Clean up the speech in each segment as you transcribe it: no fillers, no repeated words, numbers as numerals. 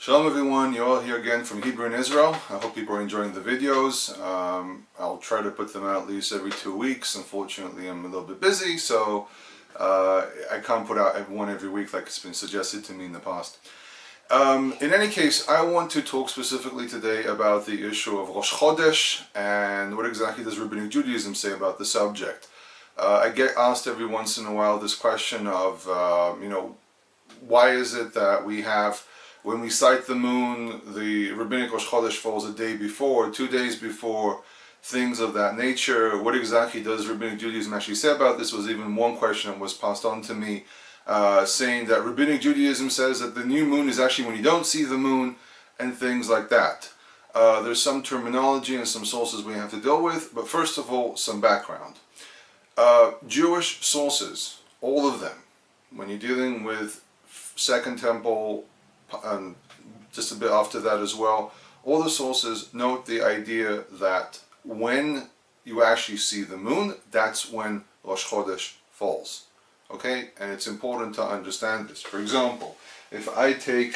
Shalom everyone, you're all here again from Hebrew in Israel. I hope people are enjoying the videos. I'll try to put them out at least every 2 weeks. Unfortunately, I'm a little bit busy, so I can't put out one every week like it's been suggested to me in the past. In any case, I want to talk specifically today about the issue of Rosh Chodesh and what exactly does Rabbinic Judaism say about the subject. I get asked every once in a while this question of, why is it that we have, when we sight the moon, the Rabbinic Rosh Chodesh falls a day before, 2 days before, things of that nature. What exactly does Rabbinic Judaism actually say about this? Was even one question that was passed on to me, saying that Rabbinic Judaism says that the new moon is actually when you don't see the moon, and things like that. There's some terminology and some sources we have to deal with, but first of all, some background. Jewish sources, all of them, when you're dealing with Second Temple, and just a bit after that as well, all the sources note the idea that when you actually see the moon, that's when Rosh Chodesh falls. Okay, and it's important to understand this. For example, if I take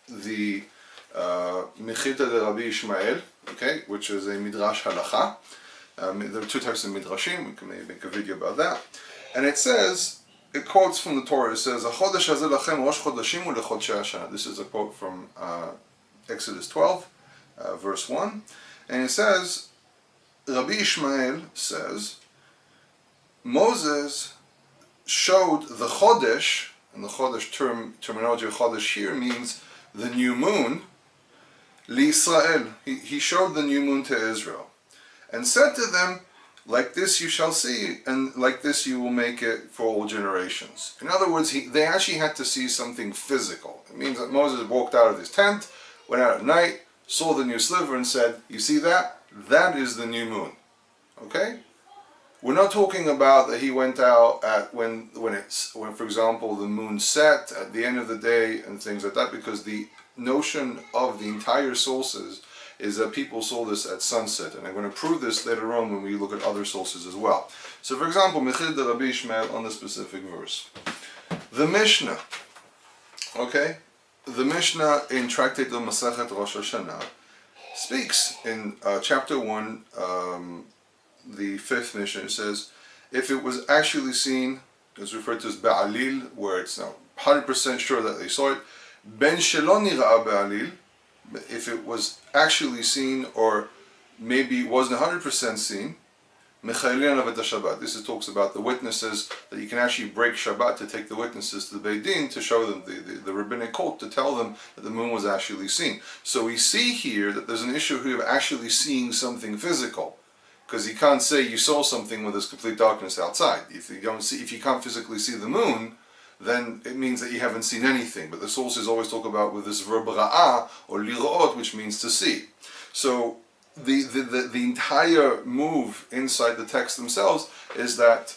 the Mechilta de Rabbi Ishmael, okay, which is a Midrash Halacha. There are two types of Midrashim, we can maybe make a video about that. And it says, it quotes from the Torah, it says, "Chodesh hazeh lachem rosh chodashim u'lechodshei hashana." This is a quote from Exodus 12, verse 1. And it says, Rabbi Ishmael says, Moses showed the Chodesh, and the Chodesh terminology of Chodesh here means the new moon, L'Yisrael. He showed the new moon to Israel, and said to them, like this you shall see, and like this you will make it for all generations. In other words, they actually had to see something physical. It means that Moses walked out of his tent, went out at night, saw the new sliver and said, you see that? That is the new moon. Okay? We're not talking about that he went out at when for example the moon set at the end of the day and things like that, because the notion of the entire sources is that people saw this at sunset, and I'm going to prove this later on when we look at other sources as well. So for example, Mechilta de Rabbi Ishmael on the specific verse. The Mishnah, okay? The Mishnah in Tractate of Masechet Rosh Hashanah speaks in chapter 1, the 5th Mishnah. It says, if it was actually seen, it's referred to as Ba'alil, where it's now 100% sure that they saw it, Ben Shelo Nira'a Ba'alil, if it was actually seen, or maybe wasn't 100% seen, Mechayilin Avet Shabbat. This talks about the witnesses, that you can actually break Shabbat to take the witnesses to the Beit Din to show them the rabbinic court, to tell them that the moon was actually seen. So we see here that there's an issue here of actually seeing something physical, because you can't say you saw something when there's complete darkness outside. If you can't physically see the moon, then it means that you haven't seen anything. But the sources always talk about with this verb ra'ah, or lira'ot, which means to see. So the entire move inside the text themselves is that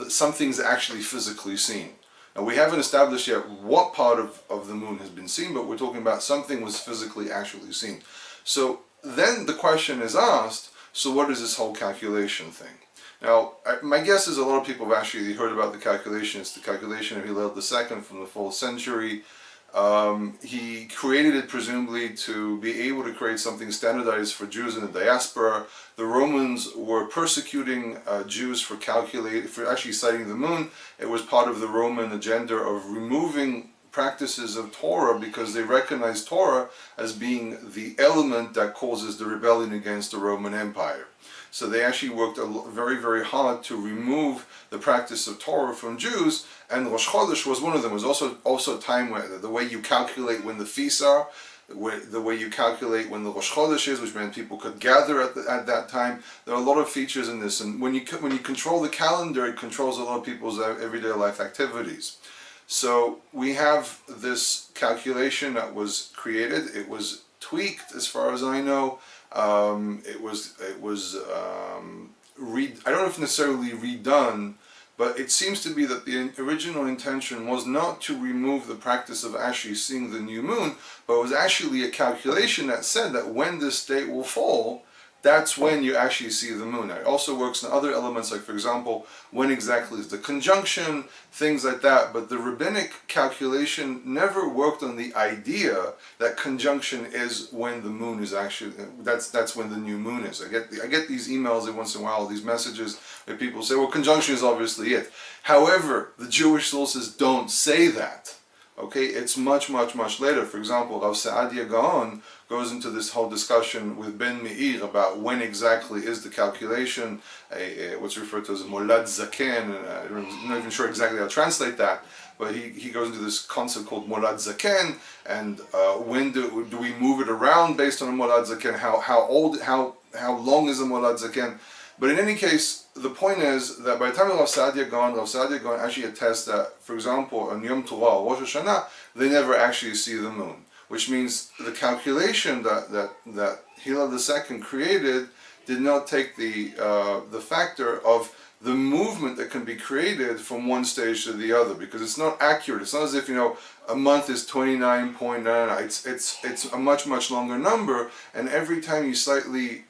something's actually physically seen. Now we haven't established yet what part of the moon has been seen, but we're talking about something was physically actually seen. So then the question is asked, so what is this whole calculation thing? Now, my guess is a lot of people have actually heard about the calculation. It's the calculation of Hillel II from the 4th century. He created it presumably to be able to create something standardized for Jews in the diaspora. The Romans were persecuting Jews for actually citing the moon. It was part of the Roman agenda of removing practices of Torah, because they recognized Torah as being the element that causes the rebellion against the Roman Empire. So they actually worked very, very hard to remove the practice of Torah from Jews, and Rosh Chodesh was one of them. It was also a time where the way you calculate when the feasts are, the way you calculate when the Rosh Chodesh is, which meant people could gather at that time. There are a lot of features in this, and when you control the calendar, it controls a lot of people's everyday life activities. So we have this calculation that was created. It was tweaked, as far as I know. I don't know if necessarily redone, but it seems to be that the original intention was not to remove the practice of actually seeing the new moon, but it was actually a calculation that said that when this date will fall, that's when you actually see the moon. Now, it also works in other elements, like for example, when exactly is the conjunction, things like that. But the rabbinic calculation never worked on the idea that conjunction is when the moon is actually, that's when the new moon is. I get these emails every once in a while, these messages where people say, well, conjunction is obviously it. However, the Jewish sources don't say that. Okay, it's much later. For example, Rav Saadia Gaon goes into this whole discussion with Ben Meir about when exactly is the calculation, what's referred to as a Molad Zaken. I'm not even sure exactly how to translate that, but he goes into this concept called Molad Zaken, and when do we move it around based on a Molad Zaken? How long is a Molad Zaken? But in any case, the point is that by the time of Rav Saadia Gaon actually attests that, for example, on Yom Teruah or Rosh Hashanah, they never actually see the moon, which means the calculation that Hillel II created did not take the factor of the movement that can be created from one stage to the other, because it's not accurate. It's not as if, a month is 29.99. It's a much longer number, and every time you slightly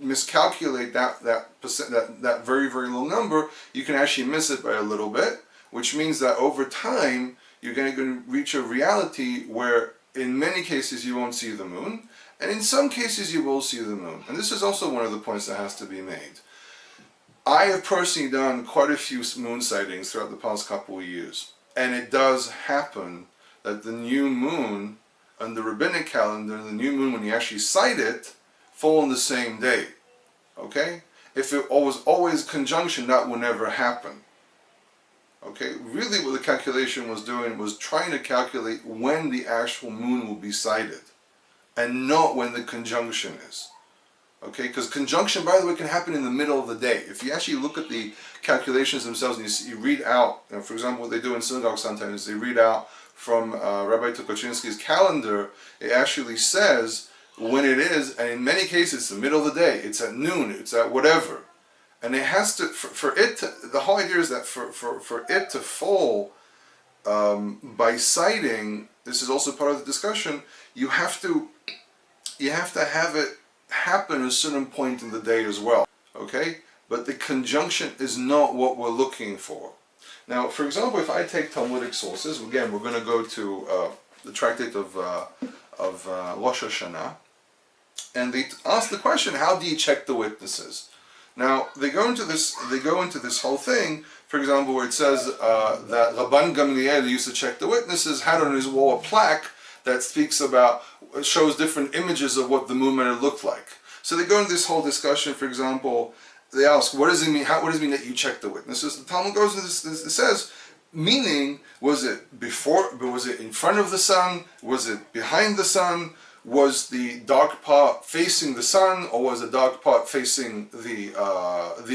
miscalculate that very low number, you can actually miss it by a little bit, which means that over time you're going to reach a reality where in many cases you won't see the moon, and in some cases you will see the moon. And this is also one of the points that has to be made. I have personally done quite a few moon sightings throughout the past couple of years, and it does happen that the new moon on the rabbinic calendar, the new moon when you actually sight it, fall on the same day. Okay? If it was always conjunction, that would never happen. Okay? Really what the calculation was doing was trying to calculate when the actual moon will be sighted, and not when the conjunction is. Okay? Because conjunction, by the way, can happen in the middle of the day. If you actually look at the calculations themselves and you read out, for example, what they do in synagogue sometimes, they read out from Rabbi Tukachinsky's calendar, it actually says when it is, and in many cases it's the middle of the day, it's at noon, it's at whatever. And it has to, for it to, the whole idea is that for it to fall by sighting, this is also part of the discussion, you have to have it happen at a certain point in the day as well. Okay? But the conjunction is not what we're looking for. Now, for example, if I take Talmudic sources, again, we're going to go to the tractate of Rosh Hashanah, and they ask the question, how do you check the witnesses? Now, they go into this whole thing, for example, where it says that Rabban Gamliel used to check the witnesses, had on his wall a plaque that speaks about, shows different images of what the moon might have looked like. So they go into this whole discussion, for example, they ask, what does it mean? What does it mean that you check the witnesses? The Talmud goes into this, it says, meaning, was it before, was it in front of the sun? Was it behind the sun? Was the dark part facing the sun, or was the dark part facing the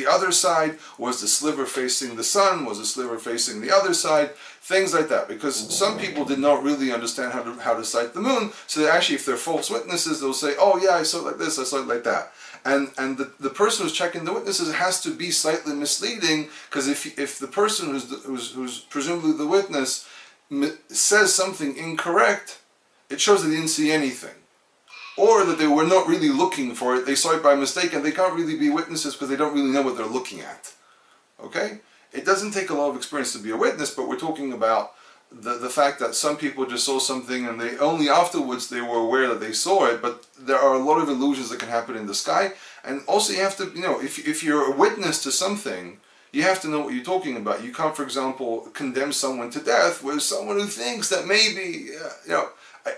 other side? Was the sliver facing the sun? Was the sliver facing the other side? Things like that, because some people did not really understand how to sight the moon. So they actually, if they're false witnesses, they'll say, "Oh yeah, I saw it like this, I saw it like that." And the person who's checking the witnesses has to be slightly misleading, because if the person who's presumably the witness says something incorrect, it shows that they didn't see anything, or that they were not really looking for it. They saw it by mistake, and they can't really be witnesses because they don't really know what they're looking at. Okay? It doesn't take a lot of experience to be a witness, but we're talking about the fact that some people just saw something and they only afterwards they were aware that they saw it. But there are a lot of illusions that can happen in the sky, and also you have to, if you're a witness to something, you have to know what you're talking about. You can't, for example, condemn someone to death with someone who thinks that maybe,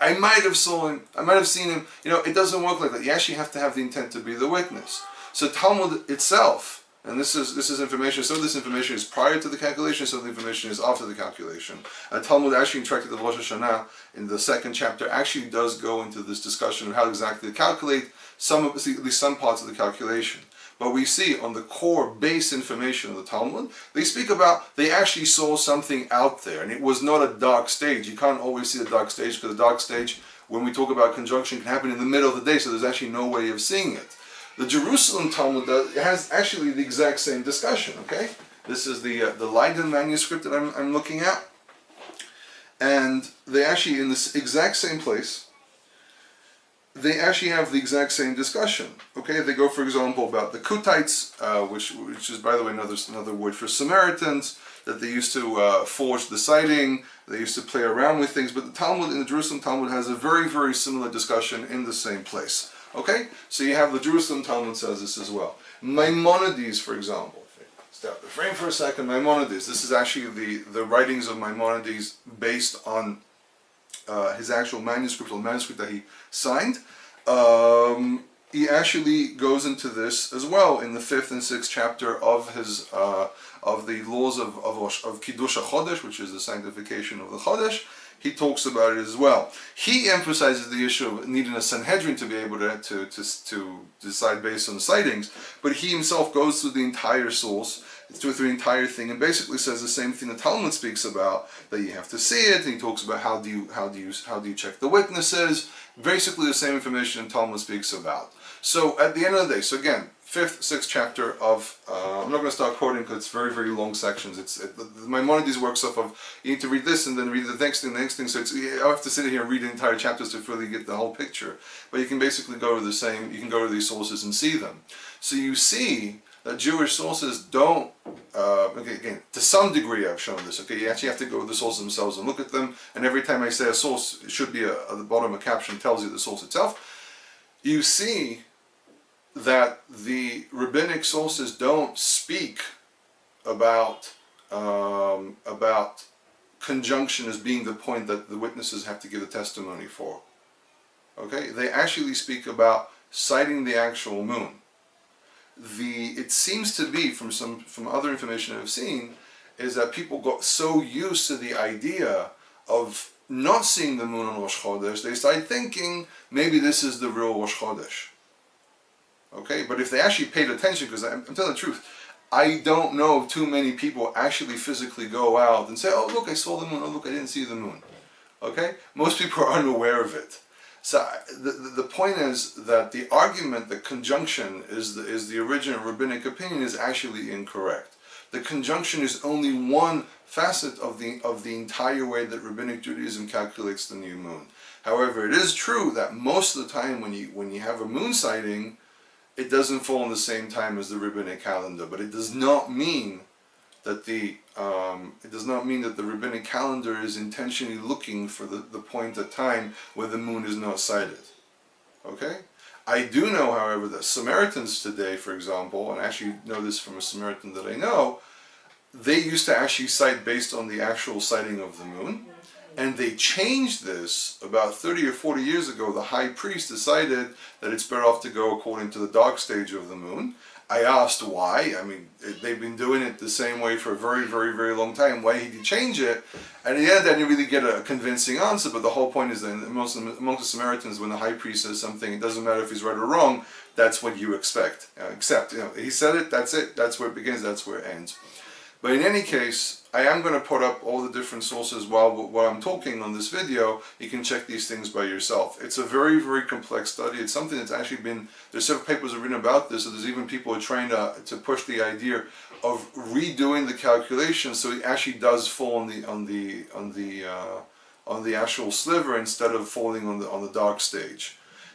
I might have saw him, I might have seen him. It doesn't work like that. You actually have to have the intent to be the witness. So Talmud itself, and this is information, some of this information is prior to the calculation, some of the information is after the calculation. Talmud actually in Tractate of Rosh Hashanah, in the second chapter, actually does go into this discussion of how exactly to calculate at least some parts of the calculation. But we see on the core base information of the Talmud, they speak about they actually saw something out there, and it was not a dark stage. You can't always see the dark stage, because the dark stage, when we talk about conjunction, can happen in the middle of the day, so there's actually no way of seeing it. The Jerusalem Talmud has actually the exact same discussion. Okay, this is the Leiden manuscript that I'm looking at, and they actually, in this exact same place, they actually have the exact same discussion. Okay, they go, for example, about the Kutites, which is, by the way, another word for Samaritans, that they used to forge the siding, they used to play around with things, but the Talmud, in the Jerusalem Talmud, has a very, very similar discussion in the same place. Okay, so you have the Jerusalem Talmud says this as well. Maimonides, for example, stop the frame for a second. Maimonides, this is actually the writings of Maimonides based on his actual manuscript, or manuscript that he signed. He actually goes into this as well in the 5th and 6th chapter of his of the laws of Kiddush HaChodesh, which is the sanctification of the Chodesh. He talks about it as well. He emphasizes the issue of needing a Sanhedrin to be able to decide based on sightings, but he himself goes through the entire source, through the entire thing, and basically says the same thing the Talmud speaks about, that you have to see it. And he talks about how do you check the witnesses. Basically the same information the Talmud speaks about. So at the end of the day, so again, 5th, 6th chapter of, I'm not going to start quoting because it's very, very long sections. Maimonides works off of, you need to read this and then read the next thing, so I have to sit here and read the entire chapters to really get the whole picture. But you can basically go to you can go to these sources and see them. So you see that Jewish sources don't, okay, again, to some degree I've shown this, okay, you actually have to go to the sources themselves and look at them, and every time I say a source, it should be at the bottom a caption tells you the source itself. You see that the rabbinic sources don't speak about conjunction as being the point that the witnesses have to give a testimony for. Okay, they actually speak about sighting the actual moon. It seems to be, from other information I've seen, is that people got so used to the idea of not seeing the moon on Rosh Chodesh, they started thinking maybe this is the real Rosh Chodesh. Okay, but if they actually paid attention, because I'm telling the truth, I don't know if too many people actually physically go out and say, oh look, I saw the moon, oh look, I didn't see the moon. Okay, most people are unaware of it. So the point is that the argument that conjunction is the original rabbinic opinion is actually incorrect. The conjunction is only one facet of the entire way that rabbinic Judaism calculates the new moon. However, it is true that most of the time when you have a moon sighting, it doesn't fall on the same time as the rabbinic calendar, but it does not mean that the rabbinic calendar is intentionally looking for the point of time where the moon is not sighted. Okay? I do know, however, that Samaritans today, for example, and I actually know this from a Samaritan that I know, they used to actually sight based on the actual sighting of the moon. And they changed this about 30 or 40 years ago. The high priest decided that it's better off to go according to the dark stage of the moon. I asked why. I mean, they've been doing it the same way for a very, very, very long time. Why did he change it? And in the end, I didn't really get a convincing answer, but the whole point is that amongst the Samaritans, when the high priest says something, it doesn't matter if he's right or wrong, that's what you expect. Except, he said it, that's where it begins, that's where it ends. But in any case, I am going to put up all the different sources while I'm talking on this video. You can check these things by yourself. It's a very, very complex study. It's something that's actually been, there's several papers written about this, so there's even people who are trying to push the idea of redoing the calculation so it actually does fall on the actual sliver instead of falling on the dark stage.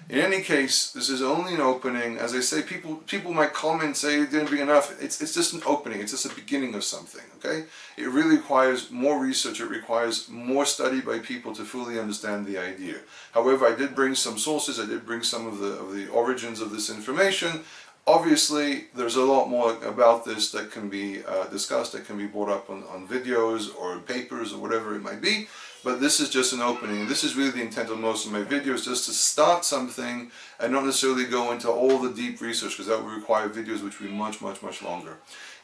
In any case, this is only an opening. As I say, people might comment and say it didn't be enough. It's just an opening. It's just a beginning of something. Okay? It really requires more research. It requires more study by people to fully understand the idea. However, I did bring some sources. I did bring some of the origins of this information. Obviously, there's a lot more about this that can be discussed, that can be brought up on videos or papers or whatever it might be. But this is just an opening. This is really the intent of most of my videos, just to start something and not necessarily go into all the deep research, because that would require videos which would be much, much, much longer.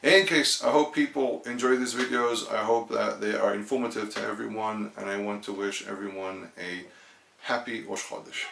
In any case, I hope people enjoy these videos. I hope that they are informative to everyone, and I want to wish everyone a happy Rosh Chodesh.